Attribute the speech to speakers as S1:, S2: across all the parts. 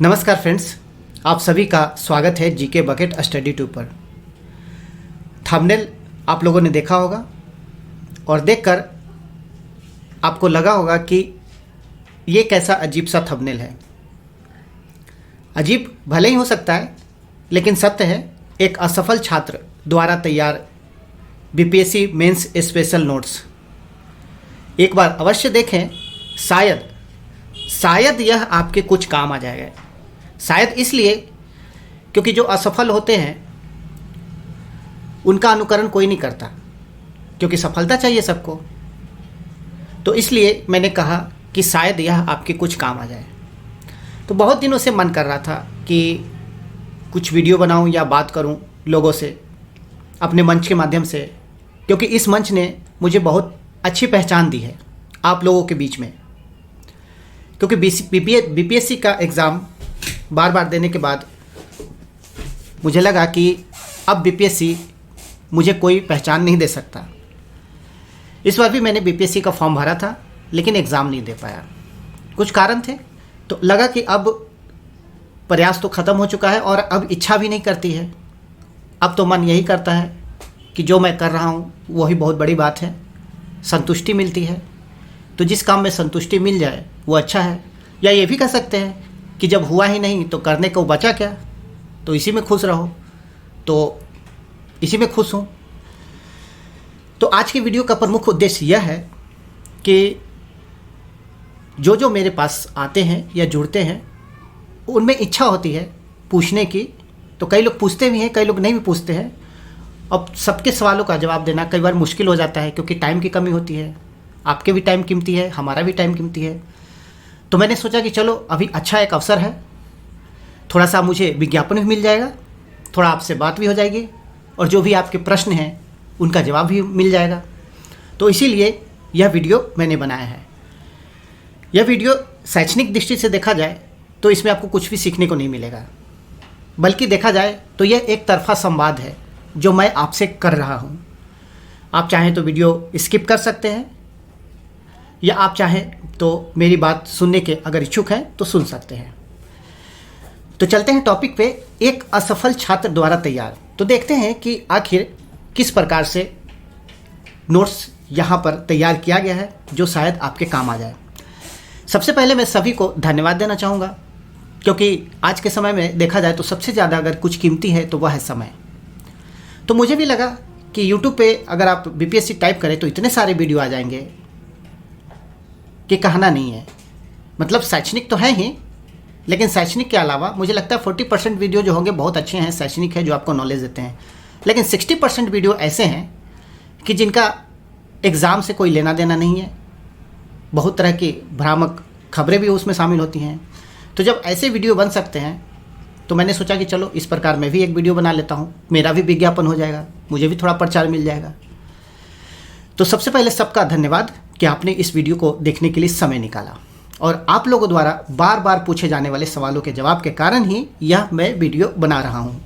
S1: नमस्कार फ्रेंड्स, आप सभी का स्वागत है जीके बकेट स्टडी 2 पर। थंबनेल आप लोगों ने देखा होगा और देखकर आपको लगा होगा कि ये कैसा अजीब सा थंबनेल है। अजीब भले ही हो सकता है, लेकिन सत्य है। एक असफल छात्र द्वारा तैयार बीपीएससी मेंस स्पेशल नोट्स एक बार अवश्य देखें। शायद यह आपके कुछ काम आ जाएगा। शायद इसलिए क्योंकि जो असफल होते हैं उनका अनुकरण कोई नहीं करता, क्योंकि सफलता चाहिए सबको। तो इसलिए मैंने कहा कि शायद यह आपके कुछ काम आ जाए। तो बहुत दिनों से मन कर रहा था कि कुछ वीडियो बनाऊं या बात करूं लोगों से अपने मंच के माध्यम से, क्योंकि इस मंच ने मुझे बहुत अच्छी पहचान दी है आप लोगों के बीच में। क्योंकि बीपीएससी का एग्ज़ाम बार बार देने के बाद मुझे लगा कि अब बीपीएससी मुझे कोई पहचान नहीं दे सकता। इस बार भी मैंने बीपीएससी का फॉर्म भरा था, लेकिन एग्ज़ाम नहीं दे पाया। कुछ कारण थे, तो लगा कि अब प्रयास तो ख़त्म हो चुका है और अब इच्छा भी नहीं करती है। अब तो मन यही करता है कि जो मैं कर रहा हूँ वही बहुत बड़ी बात है, संतुष्टि मिलती है। तो जिस काम में संतुष्टि मिल जाए वो अच्छा है। या ये भी कह सकते हैं कि जब हुआ ही नहीं तो करने को बचा क्या, तो इसी में खुश रहो। तो इसी में खुश हूँ। तो आज की वीडियो का प्रमुख उद्देश्य यह है कि जो मेरे पास आते हैं या जुड़ते हैं उनमें इच्छा होती है पूछने की। तो कई लोग पूछते भी हैं, कई लोग नहीं भी पूछते हैं। अब सबके सवालों का जवाब देना कई बार मुश्किल हो जाता है, क्योंकि टाइम की कमी होती है। आपके भी टाइम कीमती है, हमारा भी टाइम कीमती है। तो मैंने सोचा कि चलो अभी अच्छा एक अवसर है, थोड़ा सा मुझे विज्ञापन भी मिल जाएगा, थोड़ा आपसे बात भी हो जाएगी और जो भी आपके प्रश्न हैं उनका जवाब भी मिल जाएगा। तो इसीलिए यह वीडियो मैंने बनाया है। यह वीडियो शैक्षणिक दृष्टि से देखा जाए तो इसमें आपको कुछ भी सीखने को नहीं मिलेगा, बल्कि देखा जाए तो यह एक तरफा संवाद है जो मैं आपसे कर रहा हूँ। आप चाहें तो वीडियो स्किप कर सकते हैं, या आप चाहें तो मेरी बात सुनने के अगर इच्छुक हैं तो सुन सकते हैं। तो चलते हैं टॉपिक पे। एक असफल छात्र द्वारा तैयार। तो देखते हैं कि आखिर किस प्रकार से नोट्स यहाँ पर तैयार किया गया है जो शायद आपके काम आ जाए। सबसे पहले मैं सभी को धन्यवाद देना चाहूँगा, क्योंकि आज के समय में देखा जाए तो सबसे ज़्यादा अगर कुछ कीमती है तो वह है समय। तो मुझे भी लगा कि यूट्यूब पे अगर आप बीपीएससी टाइप करें तो इतने सारे वीडियो आ जाएंगे कि कहना नहीं है। मतलब शैक्षणिक तो है ही, लेकिन शैक्षणिक के अलावा मुझे लगता है 40% वीडियो जो होंगे बहुत अच्छे हैं, शैक्षणिक है, जो आपको नॉलेज देते हैं। लेकिन 60% वीडियो ऐसे हैं कि जिनका एग्ज़ाम से कोई लेना देना नहीं है। बहुत तरह की भ्रामक खबरें भी उसमें शामिल होती हैं। तो जब ऐसे वीडियो बन सकते हैं तो मैंने सोचा कि चलो इस प्रकार मैं भी एक वीडियो बना लेता हूँ, मेरा भी विज्ञापन हो जाएगा, मुझे भी थोड़ा प्रचार मिल जाएगा। तो सबसे पहले सबका धन्यवाद कि आपने इस वीडियो को देखने के लिए समय निकाला, और आप लोगों द्वारा बार बार पूछे जाने वाले सवालों के जवाब के कारण ही यह मैं वीडियो बना रहा हूँ।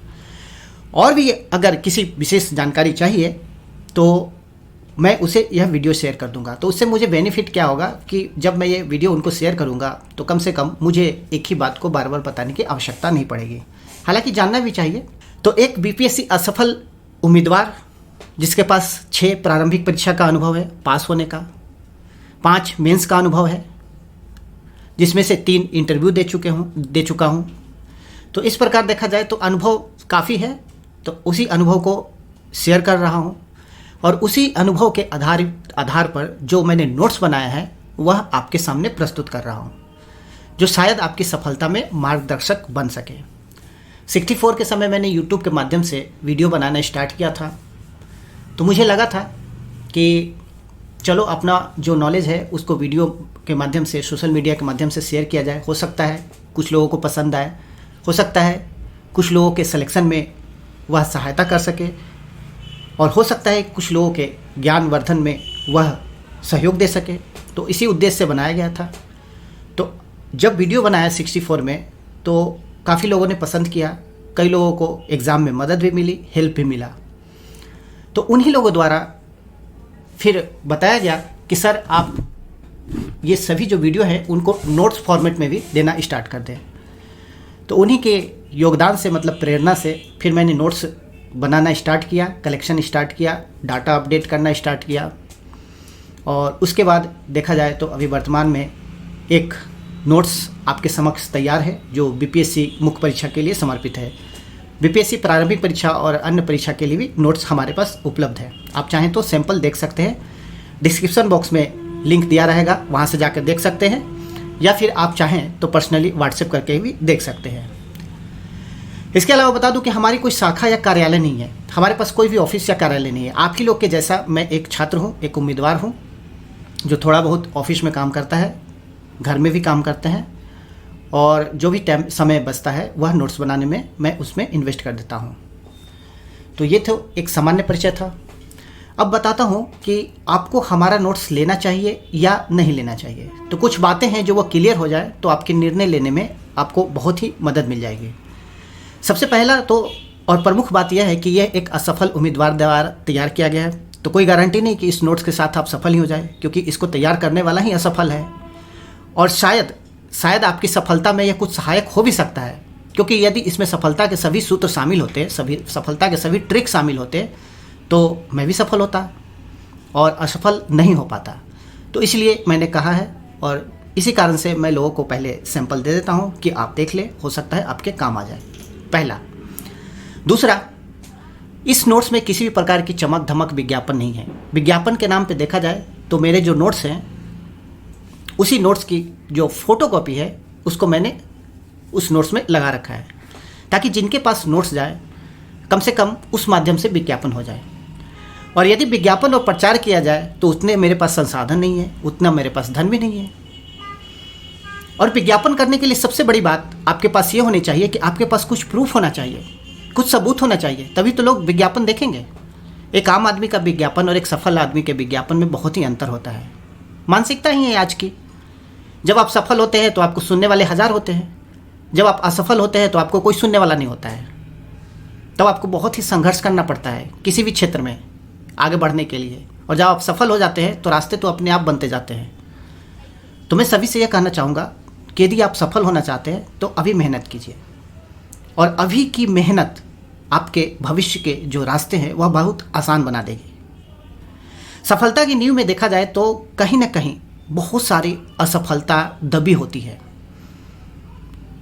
S1: और भी अगर किसी विशेष जानकारी चाहिए तो मैं उसे यह वीडियो शेयर कर दूंगा। तो उससे मुझे बेनिफिट क्या होगा कि जब मैं ये वीडियो उनको शेयर करूंगा तो कम से कम मुझे एक ही बात को बार बार बताने की आवश्यकता नहीं पड़ेगी। हालांकि जानना भी चाहिए। तो एक बीपीएससी असफल उम्मीदवार जिसके पास 6 प्रारंभिक परीक्षा का अनुभव है पास होने का, 5 मेंस का अनुभव है, जिसमें से 3 इंटरव्यू दे चुका हूँ। तो इस प्रकार देखा जाए तो अनुभव काफ़ी है। तो उसी अनुभव को शेयर कर रहा हूँ, और उसी अनुभव के आधार पर जो मैंने नोट्स बनाया है वह आपके सामने प्रस्तुत कर रहा हूँ, जो शायद आपकी सफलता में मार्गदर्शक बन सके। 64 के समय मैंने यूट्यूब के माध्यम से वीडियो बनाना स्टार्ट किया था। तो मुझे लगा था कि चलो अपना जो नॉलेज है उसको वीडियो के माध्यम से, सोशल मीडिया के माध्यम से शेयर किया जाए। हो सकता है कुछ लोगों को पसंद आए, हो सकता है कुछ लोगों के सिलेक्शन में वह सहायता कर सके, और हो सकता है कुछ लोगों के ज्ञान वर्धन में वह सहयोग दे सके। तो इसी उद्देश्य से बनाया गया था। तो जब वीडियो बनाया 64 में तो काफ़ी लोगों ने पसंद किया, कई लोगों को एग्ज़ाम में मदद भी मिली, हेल्प भी मिला। तो उन्हीं लोगों द्वारा फिर बताया गया कि सर आप ये सभी जो वीडियो हैं उनको नोट्स फॉर्मेट में भी देना स्टार्ट कर दें। तो उन्हीं के योगदान से, मतलब प्रेरणा से, फिर मैंने नोट्स बनाना स्टार्ट किया, कलेक्शन स्टार्ट किया, डाटा अपडेट करना स्टार्ट किया। और उसके बाद देखा जाए तो अभी वर्तमान में एक नोट्स आपके समक्ष तैयार है जो बीपीएससी मुख्य परीक्षा के लिए समर्पित है। बीपीएससी प्रारंभिक परीक्षा और अन्य परीक्षा के लिए भी नोट्स हमारे पास उपलब्ध है। आप चाहें तो सैंपल देख सकते हैं, डिस्क्रिप्शन बॉक्स में लिंक दिया रहेगा, वहाँ से जाकर देख सकते हैं, या फिर आप चाहें तो पर्सनली व्हाट्सएप करके भी देख सकते हैं। इसके अलावा बता दूं कि हमारी कोई शाखा या कार्यालय नहीं है, हमारे पास कोई भी ऑफिस या कार्यालय नहीं है। आप ही लोग के जैसा मैं एक छात्र हूँ, एक उम्मीदवार हूँ जो थोड़ा बहुत ऑफिस में काम करता है, घर में भी काम करते हैं, और जो भी टाइम समय बचता है वह नोट्स बनाने में मैं उसमें इन्वेस्ट कर देता हूँ। तो ये तो एक सामान्य परिचय था। अब बताता हूँ कि आपको हमारा नोट्स लेना चाहिए या नहीं लेना चाहिए। तो कुछ बातें हैं जो वो क्लियर हो जाए तो आपके निर्णय लेने में आपको बहुत ही मदद मिल जाएगी। सबसे पहला तो और प्रमुख बात यह है कि यह एक असफल उम्मीदवार द्वारा तैयार किया गया है, तो कोई गारंटी नहीं कि इस नोट्स के साथ आप सफल ही हो जाए, क्योंकि इसको तैयार करने वाला ही असफल है। और शायद आपकी सफलता में यह कुछ सहायक हो भी सकता है, क्योंकि यदि इसमें सफलता के सभी सूत्र शामिल होते, सफलता के सभी ट्रिक शामिल होते, तो मैं भी सफल होता और असफल नहीं हो पाता। तो इसलिए मैंने कहा है, और इसी कारण से मैं लोगों को पहले सैंपल दे देता हूँ कि आप देख लें, हो सकता है आपके काम आ जाए। पहला। दूसरा, इस नोट्स में किसी भी प्रकार की चमक धमक विज्ञापन नहीं है। विज्ञापन के नाम पे देखा जाए तो मेरे जो नोट्स हैं, उसी नोट्स की जो फोटोकॉपी है उसको मैंने उस नोट्स में लगा रखा है, ताकि जिनके पास नोट्स जाए कम से कम उस माध्यम से विज्ञापन हो जाए। और यदि विज्ञापन और प्रचार किया जाए तो उतने मेरे पास संसाधन नहीं है, उतना मेरे पास धन भी नहीं है। और विज्ञापन करने के लिए सबसे बड़ी बात आपके पास ये होनी चाहिए कि आपके पास कुछ प्रूफ होना चाहिए, कुछ सबूत होना चाहिए, तभी तो लोग विज्ञापन देखेंगे। एक आम आदमी का विज्ञापन और एक सफल आदमी के विज्ञापन में बहुत ही अंतर होता है। मानसिकता ही है आज की। जब आप सफल होते हैं तो आपको सुनने वाले 1000 होते हैं, जब आप असफल होते हैं तो आपको कोई सुनने वाला नहीं होता है। तब आपको बहुत ही संघर्ष करना पड़ता है किसी भी क्षेत्र में आगे बढ़ने के लिए, और जब आप सफल हो जाते हैं तो रास्ते तो अपने आप बनते जाते हैं। तो मैं सभी से यह कहना चाहूँगा कि यदि आप सफल होना चाहते हैं तो अभी मेहनत कीजिए, और अभी की मेहनत आपके भविष्य के जो रास्ते हैं वह बहुत आसान बना देगी। सफलता की नींव में देखा जाए तो कहीं ना कहीं बहुत सारी असफलता दबी होती है।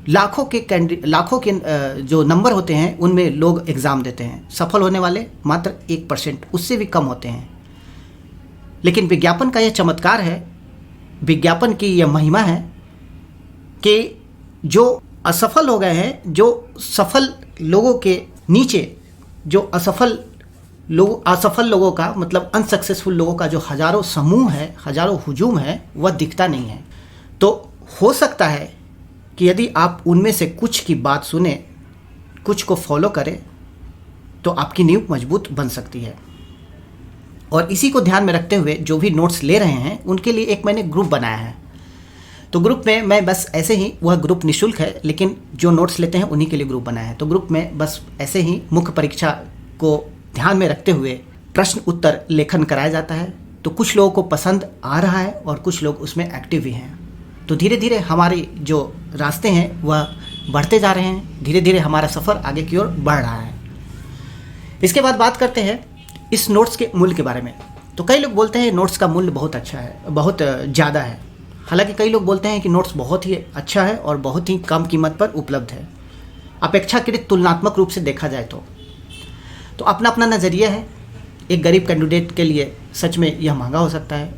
S1: लाखों के जो नंबर होते हैं उनमें लोग एग्ज़ाम देते हैं, सफल होने वाले मात्र 1%, उससे भी कम होते हैं। लेकिन विज्ञापन का यह चमत्कार है, विज्ञापन की यह महिमा है कि जो असफल हो गए हैं, जो सफल लोगों के नीचे जो असफल लोगों का, मतलब अनसक्सेसफुल लोगों का जो हजारों समूह है, हजारों हुजूम है, वह दिखता नहीं है। तो हो सकता है कि यदि आप उनमें से कुछ की बात सुने, कुछ को फॉलो करें, तो आपकी नींव मजबूत बन सकती है। और इसी को ध्यान में रखते हुए जो भी नोट्स ले रहे हैं उनके लिए एक मैंने ग्रुप बनाया है। तो ग्रुप में मैं बस ऐसे ही, वह ग्रुप निःशुल्क है, लेकिन जो नोट्स लेते हैं उन्हीं के लिए ग्रुप बनाया है। तो ग्रुप में बस ऐसे ही मुख्य परीक्षा को ध्यान में रखते हुए प्रश्न उत्तर लेखन कराया जाता है। तो कुछ लोगों को पसंद आ रहा है और कुछ लोग उसमें एक्टिव भी हैं। तो धीरे धीरे हमारे जो रास्ते हैं वह बढ़ते जा रहे हैं, धीरे धीरे हमारा सफ़र आगे की ओर बढ़ रहा है। इसके बाद बात करते हैं इस नोट्स के मूल्य के बारे में। तो कई लोग बोलते हैं नोट्स का मूल्य बहुत अच्छा है, बहुत ज़्यादा है। हालांकि कई लोग बोलते हैं कि नोट्स बहुत ही अच्छा है और बहुत ही कम कीमत पर उपलब्ध है, अपेक्षाकृत तुलनात्मक रूप से देखा जाए तो अपना अपना नज़रिया है। एक गरीब कैंडिडेट के लिए सच में यह महंगा हो सकता है,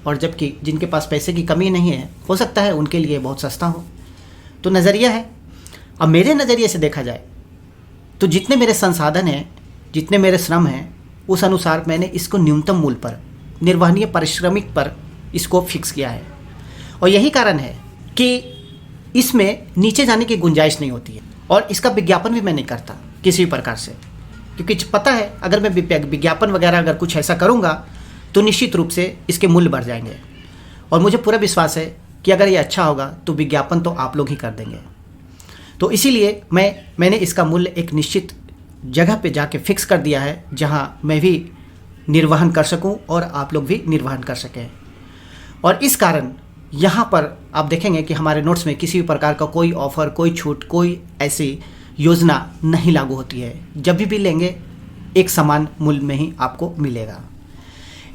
S1: और जबकि जिनके पास पैसे की कमी नहीं है, हो सकता है उनके लिए बहुत सस्ता हो। तो नज़रिया है। अब मेरे नज़रिए से देखा जाए तो जितने मेरे संसाधन हैं, जितने मेरे श्रम हैं, उस अनुसार मैंने इसको न्यूनतम मूल्य पर, निर्वहनीय पारिश्रमिक पर इसको फिक्स किया है। और यही कारण है कि इसमें नीचे जाने की गुंजाइश नहीं होती है। और इसका विज्ञापन भी मैं नहीं करता किसी भी प्रकार से, क्योंकि पता है अगर मैं विज्ञापन वगैरह अगर कुछ ऐसा करूँगा तो निश्चित रूप से इसके मूल्य बढ़ जाएंगे। और मुझे पूरा विश्वास है कि अगर ये अच्छा होगा तो विज्ञापन तो आप लोग ही कर देंगे। तो इसीलिए मैंने इसका मूल्य एक निश्चित जगह पे जाके फिक्स कर दिया है, जहाँ मैं भी निर्वहन कर सकूँ और आप लोग भी निर्वहन कर सकें। और इस कारण यहाँ पर आप देखेंगे कि हमारे नोट्स में किसी भी प्रकार का कोई ऑफ़र, कोई छूट, कोई ऐसी योजना नहीं लागू होती है। जब भी लेंगे एक समान मूल्य में ही आपको मिलेगा।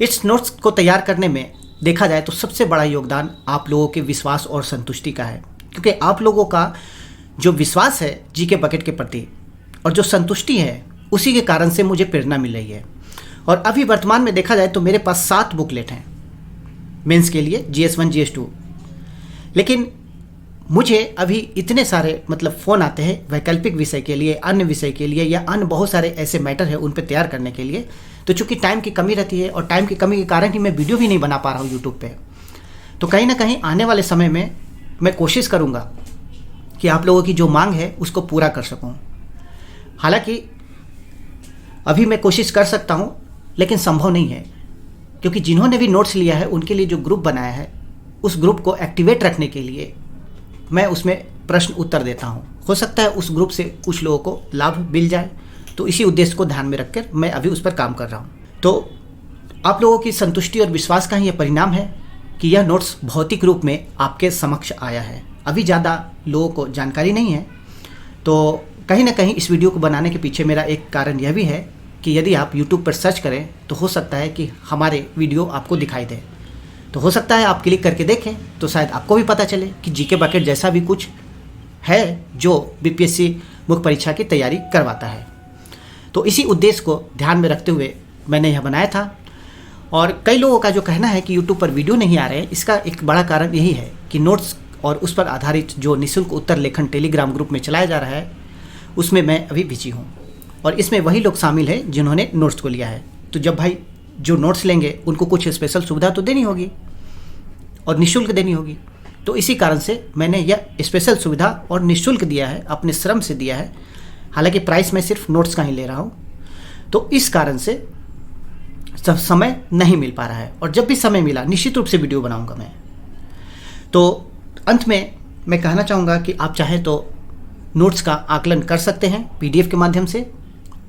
S1: इस नोट्स को तैयार करने में देखा जाए तो सबसे बड़ा योगदान आप लोगों के विश्वास और संतुष्टि का है, क्योंकि आप लोगों का जो विश्वास है जीके बकेट के प्रति और जो संतुष्टि है उसी के कारण से मुझे प्रेरणा मिल रही है। और अभी वर्तमान में देखा जाए तो मेरे पास 7 बुकलेट हैं मेंस के लिए, GS1 GS2। लेकिन मुझे अभी इतने सारे मतलब फ़ोन आते हैं वैकल्पिक विषय के लिए, अन्य विषय के लिए या अन्य बहुत सारे ऐसे मैटर हैं उन पर तैयार करने के लिए। तो चूंकि टाइम की कमी रहती है और टाइम की कमी के कारण ही मैं वीडियो भी नहीं बना पा रहा हूँ यूट्यूब पे। तो कहीं ना कहीं आने वाले समय में मैं कोशिश करूँगा कि आप लोगों की जो मांग है उसको पूरा कर सकूँ। हालांकि अभी मैं कोशिश कर सकता हूँ लेकिन संभव नहीं है, क्योंकि जिन्होंने भी नोट्स लिया है उनके लिए जो ग्रुप बनाया है उस ग्रुप को एक्टिवेट रखने के लिए मैं उसमें प्रश्न उत्तर देता हूँ। हो सकता है उस ग्रुप से कुछ लोगों को लाभ मिल जाए, तो इसी उद्देश्य को ध्यान में रखकर मैं अभी उस पर काम कर रहा हूँ। तो आप लोगों की संतुष्टि और विश्वास का ही यह परिणाम है कि यह नोट्स भौतिक रूप में आपके समक्ष आया है। अभी ज़्यादा लोगों को जानकारी नहीं है, तो कहीं ना कहीं इस वीडियो को बनाने के पीछे मेरा एक कारण यह भी है कि यदि आप YouTube पर सर्च करें तो हो सकता है कि हमारे वीडियो आपको दिखाई दे। तो हो सकता है आप क्लिक करके देखें तो शायद आपको भी पता चले कि जीके बकेट जैसा भी कुछ है जो BPSC मुख्य परीक्षा की तैयारी करवाता है। तो इसी उद्देश्य को ध्यान में रखते हुए मैंने यह बनाया था। और कई लोगों का जो कहना है कि यूट्यूब पर वीडियो नहीं आ रहे हैं, इसका एक बड़ा कारण यही है कि नोट्स और उस पर आधारित जो निःशुल्क उत्तर लेखन टेलीग्राम ग्रुप में चलाया जा रहा है उसमें मैं अभी बिजी हूँ, और इसमें वही लोग शामिल हैं जिन्होंने नोट्स को लिया है। तो जब भाई जो नोट्स लेंगे उनको कुछ स्पेशल सुविधा तो देनी होगी और निःशुल्क देनी होगी। तो इसी कारण से मैंने यह स्पेशल सुविधा और निःशुल्क दिया है, अपने श्रम से दिया है। हालांकि प्राइस मैं सिर्फ नोट्स का ही ले रहा हूँ, तो इस कारण से सब समय नहीं मिल पा रहा है। और जब भी समय मिला निश्चित रूप से वीडियो बनाऊंगा मैं। तो अंत में मैं कहना चाहूँगा कि आप चाहें तो नोट्स का आकलन कर सकते हैं PDF के माध्यम से,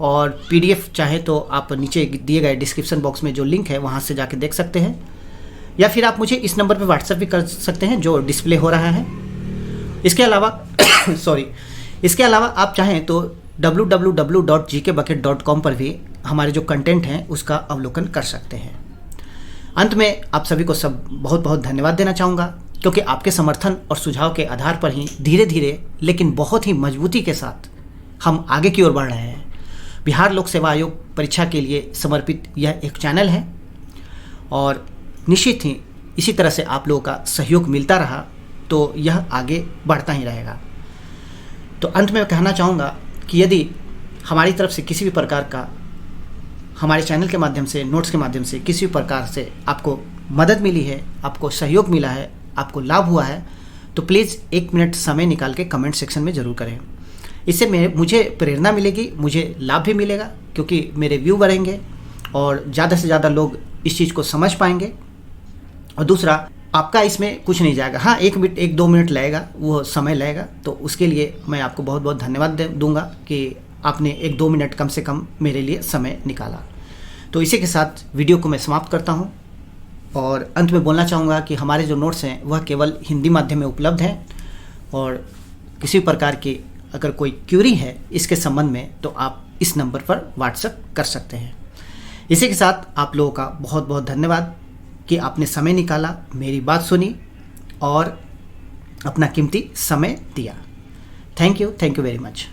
S1: और PDF चाहे तो आप नीचे दिए गए डिस्क्रिप्शन बॉक्स में जो लिंक है वहाँ से जाके देख सकते हैं, या फिर आप मुझे इस नंबर पर व्हाट्सएप भी कर सकते हैं जो डिस्प्ले हो रहा है। इसके अलावा आप चाहें तो www.gkbucket.com पर भी हमारे जो कंटेंट हैं उसका अवलोकन कर सकते हैं। अंत में आप सभी को बहुत बहुत धन्यवाद देना चाहूँगा, क्योंकि आपके समर्थन और सुझाव के आधार पर ही धीरे धीरे लेकिन बहुत ही मजबूती के साथ हम आगे की ओर बढ़ रहे हैं। बिहार लोक सेवा आयोग परीक्षा के लिए समर्पित यह एक चैनल है, और निश्चित ही इसी तरह से आप लोगों का सहयोग मिलता रहा तो यह आगे बढ़ता ही रहेगा। तो अंत में मैं कहना चाहूँगा कि यदि हमारी तरफ से किसी भी प्रकार का हमारे चैनल के माध्यम से, नोट्स के माध्यम से किसी भी प्रकार से आपको मदद मिली है, आपको सहयोग मिला है, आपको लाभ हुआ है, तो प्लीज़ 1 मिनट समय निकाल के कमेंट सेक्शन में ज़रूर करें। इससे मुझे प्रेरणा मिलेगी, मुझे लाभ भी मिलेगा, क्योंकि मेरे व्यू बढ़ेंगे और ज़्यादा से ज़्यादा लोग इस चीज़ को समझ पाएंगे। और दूसरा, आपका इसमें कुछ नहीं जाएगा। हाँ, 1-2 मिनट लगेगा, वो समय लगेगा, तो उसके लिए मैं आपको बहुत बहुत धन्यवाद दूंगा कि आपने 1-2 मिनट कम से कम मेरे लिए समय निकाला। तो इसी के साथ वीडियो को मैं समाप्त करता हूँ, और अंत में बोलना चाहूँगा कि हमारे जो नोट्स हैं वह केवल हिंदी माध्यम में उपलब्ध हैं, और किसी प्रकार की अगर कोई क्यूरी है इसके संबंध में तो आप इस नंबर पर व्हाट्सएप कर सकते हैं। इसी के साथ आप लोगों का बहुत बहुत धन्यवाद कि आपने समय निकाला, मेरी बात सुनी और अपना कीमती समय दिया। Thank you very much.